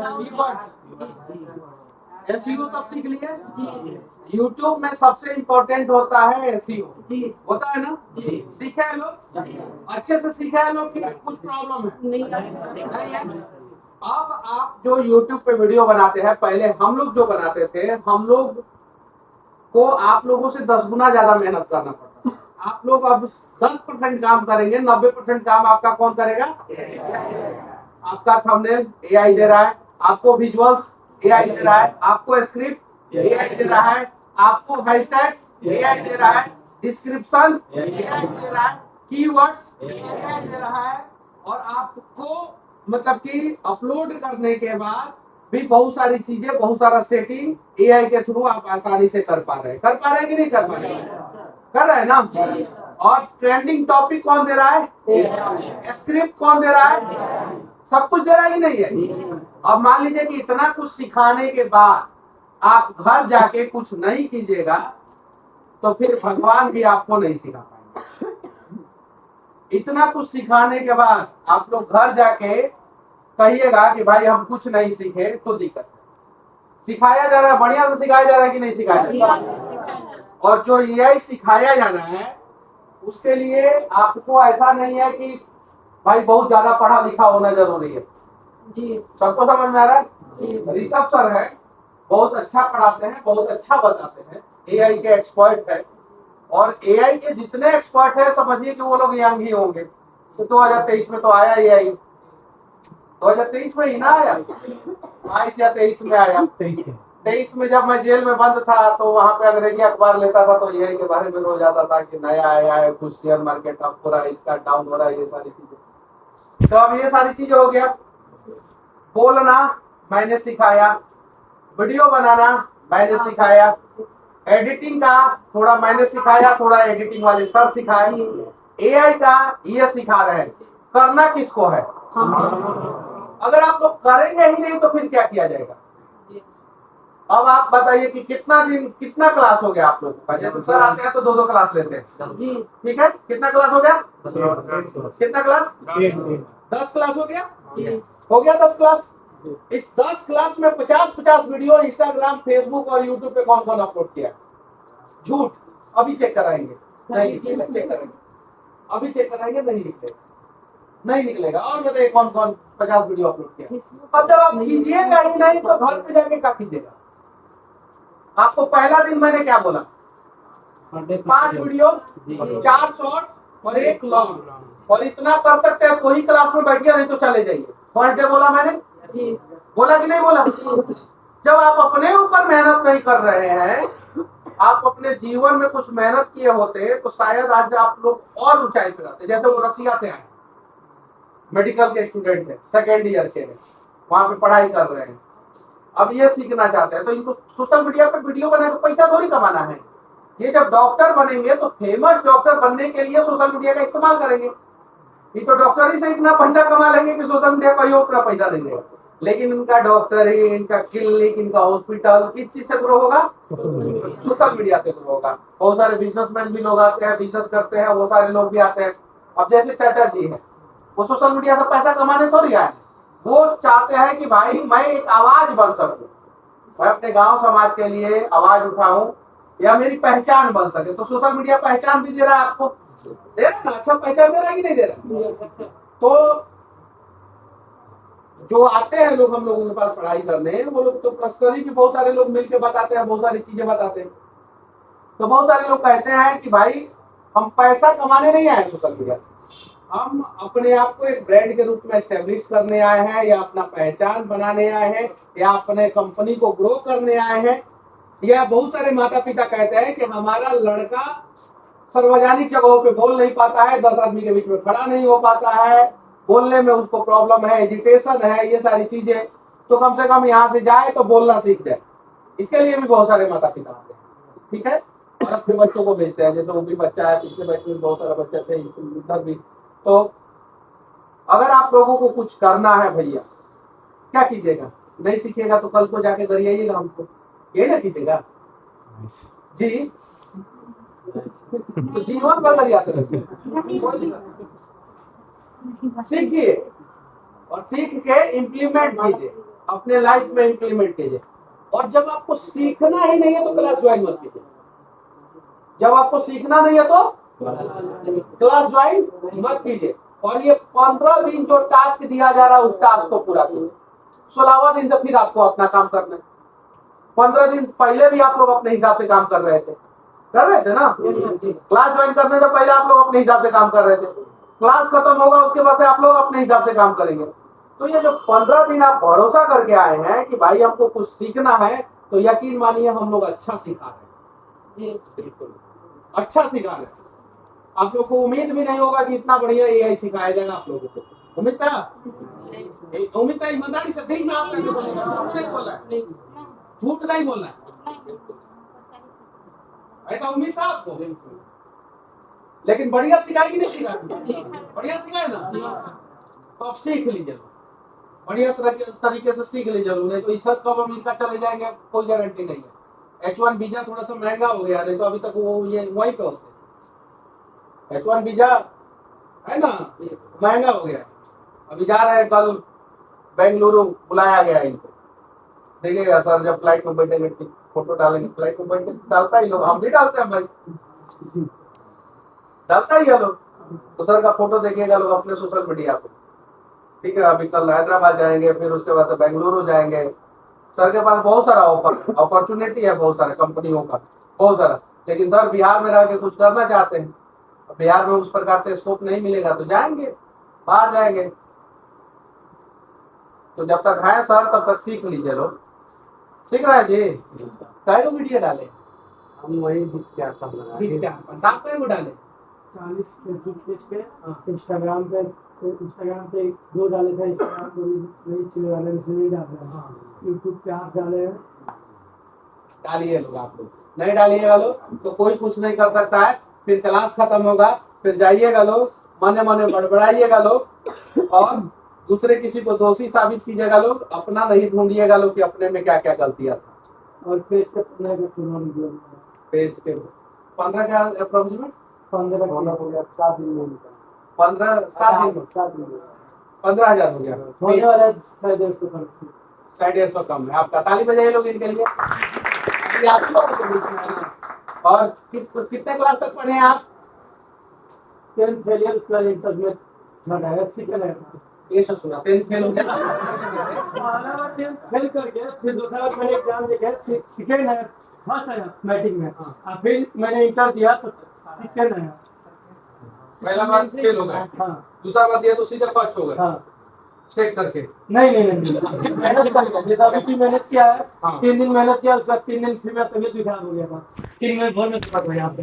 Keywords, SEO सब सीख लिए। यूट्यूब में सबसे इम्पोर्टेंट होता है एसईओ, होता है ना? सीखे हैं लोग? अच्छे से सीखे हैं लोग कि कुछ प्रॉब्लम है? नहीं है। अब आप जो यूट्यूब पे वीडियो बनाते हैं, पहले हम लोग जो बनाते थे, हम लोग को आप लोगों से 10 गुना ज्यादा मेहनत करना पड़ता है। आप लोग अब 10% काम करेंगे, 90% काम आपका कौन करेगा? आपका थंबनेल एआई दे रहा है, आपको विजुअल्स एआई दे रहा है, आपको स्क्रिप्ट एआई दे रहा है, आपको हैशटैग एआई दे रहा है, डिस्क्रिप्शन एआई दे रहा है, कीवर्ड्स एआई दे रहा है, और आपको मतलब कि अपलोड करने के बाद भी बहुत सारी चीजें, बहुत सारा सेटिंग एआई के थ्रू आप आसानी से कर पा रहे हैं। कर पा रहे हैं कि नहीं कर पा रहे हैं? कर रहे हैं ना? और ट्रेंडिंग टॉपिक कौन दे रहा है? स्क्रिप्ट कौन दे रहा है? सब कुछ दे रहा है कि नहीं है? अब मान लीजिए कि इतना कुछ सिखाने के बाद आप घर जाके कुछ नहीं कीजिएगा तो फिर भगवान भी आपको नहीं सिखा पाएंगे। इतना कुछ सिखाने के बाद आप लोग घर जाके कहिएगा कि भाई हम कुछ नहीं सीखे तो दिक्कत है। सिखाया जा रहा है, बढ़िया से सिखाया जा रहा है कि नहीं सिखाया जा रहा है? और जो एआई सिखाया जा रहा है उसके लिए आपको ऐसा नहीं है कि भाई बहुत ज्यादा पढ़ा लिखा होना जरूरी है जी। सबको समझ में आ रहा है? ऋषभ सर है, बहुत अच्छा पढ़ाते हैं, बहुत अच्छा बताते हैं, एआई के एक्सपर्ट है, और एआई के जितने एक्सपर्ट है समझिए कि वो लोग यंग ही होंगे। तो 2023 में तो आया एआई, 2023 में ही ना आया, 22 या 23 में आया। 23 में जब मैं जेल में बंद था तो वहां पे अंग्रेजी अखबार लेता था तो एआई के बारे में रोज आता था कि नया आया है, कुछ शेयर मार्केट अप हो रहा है, इसका डाउन हो रहा है, ये सारी चीजें। तो अब ये सारी चीजें हो गया। बोलना मैंने सिखाया, वीडियो बनाना मैंने सिखाया, एडिटिंग का थोड़ा मैंने सिखाया, थोड़ा एडिटिंग वाले सर सिखाए, एआई का ये सिखा रहे हैं। करना किसको है? अगर आप लोग करेंगे ही नहीं तो फिर क्या किया जाएगा? अब आप बताइए कि कितना क्लास हो गया आप लोगों का? जैसे सर आते हैं तो 2-2 क्लास लेते हैं, ठीक है? कितना क्लास हो गया? कितना क्लास? 10 क्लास हो गया? हो गया 10 क्लास। इस 10 क्लास में 50-50 वीडियो इंस्टाग्राम, फेसबुक और यूट्यूब पे कौन कौन अपलोड किया? झूठ। अभी चेक कराएंगे, नहीं निकलेगा, चेक करेंगे, अभी चेक कराएंगे, नहीं निकलेगा। और बताइए कौन कौन 50 वीडियो अपलोड किया? अब जब आप कीजिएगा ही नहीं तो घर पे जाके क्या कीजिएगा? आपको पहला दिन मैंने क्या बोला? 5 वीडियो, 4 शॉर्ट्स और 1 लॉन्ग, और इतना कर सकते हैं तो ही क्लास में बैठिए, नहीं तो चले जाइए। फर्स्ट डे बोला मैंने, बोला कि नहीं बोला? जब आप अपने ऊपर मेहनत नहीं कर रहे हैं, आप अपने जीवन में कुछ मेहनत किए होते तो शायद आज आप लोग और ऊंचाई पे रहते। जैसे वो रसिया से आए, मेडिकल के स्टूडेंट है, 2nd ईयर के हैं, वहां पे पढ़ाई कर रहे हैं, अब ये सीखना चाहते हैं तो इनको सोशल मीडिया पे वीडियो बनाकर पैसा थोड़ी कमाना है। ये जब डॉक्टर बनेंगे तो फेमस डॉक्टर बनने के लिए सोशल मीडिया का इस्तेमाल करेंगे। ये तो डॉक्टर ही से इतना पैसा कमा लेंगे कि सोशल मीडिया का ही उतना पैसा देंगे। लेकिन इनका डॉक्टर ही, इनका क्लिनिक, इनका हॉस्पिटल किस चीज से ग्रो होगा? सोशल मीडिया से ग्रो होगा। बहुत सारे बिजनेसमैन भी लोग आते हैं, बिजनेस करते हैं, वो सारे लोग भी आते हैं। अब जैसे चाचा जी है, वो सोशल मीडिया से पैसा कमाने थोड़ी आए, वो चाहते हैं कि भाई मैं एक आवाज बन सकूं, मैं अपने गांव समाज के लिए आवाज उठाऊं या मेरी पहचान बन सके। तो सोशल मीडिया पहचान भी दे रहा है आपको, दे रहा है ना? अच्छा पहचान दे रहा है कि नहीं दे रहा? तो जो आते हैं लोग हम लोगों के पास पढ़ाई करने, वो लोग तो पर्सनली भी बहुत सारे लोग मिलकर बताते हैं, बहुत सारी चीजें बताते हैं। तो बहुत सारे लोग कहते हैं कि भाई हम पैसा कमाने नहीं आए सोशल मीडिया, हम अपने आप को एक ब्रांड के रूप में एस्टेब्लिश करने आए हैं, या अपना पहचान बनाने आए हैं, या अपने कंपनी को ग्रो करने आए हैं। या बहुत सारे माता पिता कहते हैं कि हमारा लड़का सार्वजनिक जगहों पे बोल नहीं पाता है, 10 आदमी के बीच में खड़ा नहीं हो पाता है, बोलने में उसको प्रॉब्लम है, एजिटेशन है, ये सारी चीजें, तो कम से कम यहाँ से जाए तो बोलना सीख जाए। इसके लिए भी बहुत सारे माता पिता आते हैं, ठीक है? और अपने बच्चों को भेजते हैं। जैसे वो भी बच्चा है, पिछले बैच में बहुत सारे बच्चे थे, इधर भी। तो अगर आप लोगों को कुछ करना है भैया, क्या कीजिएगा? नहीं सीखिएगा तो कल को जाके गरियाइएगा हमको, ये ना कीजिएगा जी। तो जीवन पर गरियाते रहिए, सीखिए और सीख के इम्प्लीमेंट कीजिए। अपने लाइफ में इंप्लीमेंट कीजिए। और जब आपको सीखना ही नहीं है तो क्लास ज्वाइन मत कीजिए। जब आपको सीखना नहीं है तो क्लास ज्वाइन मत कीजिए। और ये 15 दिन जो टास्क दिया जा रहा है उस टास्क को पूरा कीजिए। 16वां दिन से फिर आपको अपना काम करना है। 15 दिन पहले भी आप लोग अपने हिसाब से काम कर रहे थे ना। क्लास ज्वाइन करने से पहले आप लोग अपने हिसाब से काम कर रहे थे। क्लास खत्म होगा उसके बाद से आप लोग अपने हिसाब से काम करेंगे। तो ये जो 15 दिन आप भरोसा करके आए हैं कि भाई हमको कुछ सीखना है, तो यकीन मानिए हम लोग अच्छा सिखा रहे हैं। बिल्कुल अच्छा सिखा रहे हैं। आप लोग को उम्मीद भी नहीं होगा कि इतना बढ़िया AI सिखाया जाएगा आप लोगों को। उम्मीद था? उम्मीद था? ईमानदारी से दिल में आप नहीं बोलेगा, झूठ नहीं बोलना है, झूठ नहीं बोलना है। ऐसा उम्मीद था आपको? लेकिन बढ़िया सिखाई कि नहीं सिखाई? बढ़िया सिखाए ना, तो अब सीख लीजिए। बढ़िया तरीके से सीख लीजिए। नहीं तो इस कब अमेरिका चले जाएंगे कोई गारंटी नहीं है। H1 वीजा थोड़ा सा महंगा हो गया, नहीं तो अभी तक वो ये वहीं पे होते। H1 वीजा है ना महंगा हो गया। अभी जा रहे हैं, कल बेंगलुरु बुलाया गया इनको। देखिएगा सर जब फ्लाइट में बैठेंगे फोटो डालेंगे। फ्लाइट में बैठ के डालता ही लोग, हम भी डालते हैं भाई, डालता ही है लोग। तो सर का फोटो देखिएगा लोग अपने सोशल मीडिया पे। ठीक है, अभी कल हैदराबाद जाएंगे, फिर उसके बाद बेंगलुरु जाएंगे। सर के पास बहुत सारा अपॉर्चुनिटी है, बहुत सारे कंपनियों का, बहुत सारा। लेकिन सर बिहार में रह के कुछ करना चाहते हैं, बिहार में उस प्रकार से स्कोप नहीं मिलेगा तो जाएंगे, बाहर जाएंगे। तो जब तक है सर तब तक सीख लीजिए लोग। सीख रहे हैं जी? कई को वीडियो डाले हम वही को डाले 40 फेसबुक पेज पे, इंस्टाग्राम पे 2 डाले थे। इंस्टाग्राम को भी नहीं चले वाले नहीं डाल रहे हैं। यूट्यूब पे 8 डाले हैं। डालिए लोग। आप लोग नहीं डालिएगा लोग तो कोई कुछ नहीं कर सकता है। फिर क्लास खत्म होगा, फिर जाइएगा लोग, मने मने बड़बड़ाइएगा लोग और दूसरे किसी को दोषी साबित कीजिएगा लोग। अपना नहीं ढूंढिएगा लोग कि अपने में क्या क्या गलतियां था। और पेज पे पेज पे 15 का अप्रोक्सीमेट 15 हो गया, 7 दिन में 7 दिन में 15,000 हो गया। होने वाला 150 कम है। आपका ताली बजाइए लोग इनके लिए। अभी आप लोग के बीच में है ना। और कितने क्लास तक पढ़े हैं आप? 10 फेलियर उसका इंटर में थर्ड है, सेकंड है। ये सब सुना 10 फेल हो गया, पहला बार 10 फेल करके फिर दूसरा बार मैंने एग्जाम दिया, सेकंड है, फर्स्ट आया मैट्रिक में। फिर मैंने इंटर दिया तो सेकंड आया। पहला बार फेल हो गए, हाँ दूसरा बार दिया तो सीधे फर्स्ट हो गए। हाँ चेक करके नहीं मेहनत करके। जैसा अभी की मेहनत किया है, 3 दिन मेहनत किया, उसके बाद 3 दिन फिर मेरा तबीयत भी खराब हो गया था। 3 दिन भर में सुबह यहाँ पे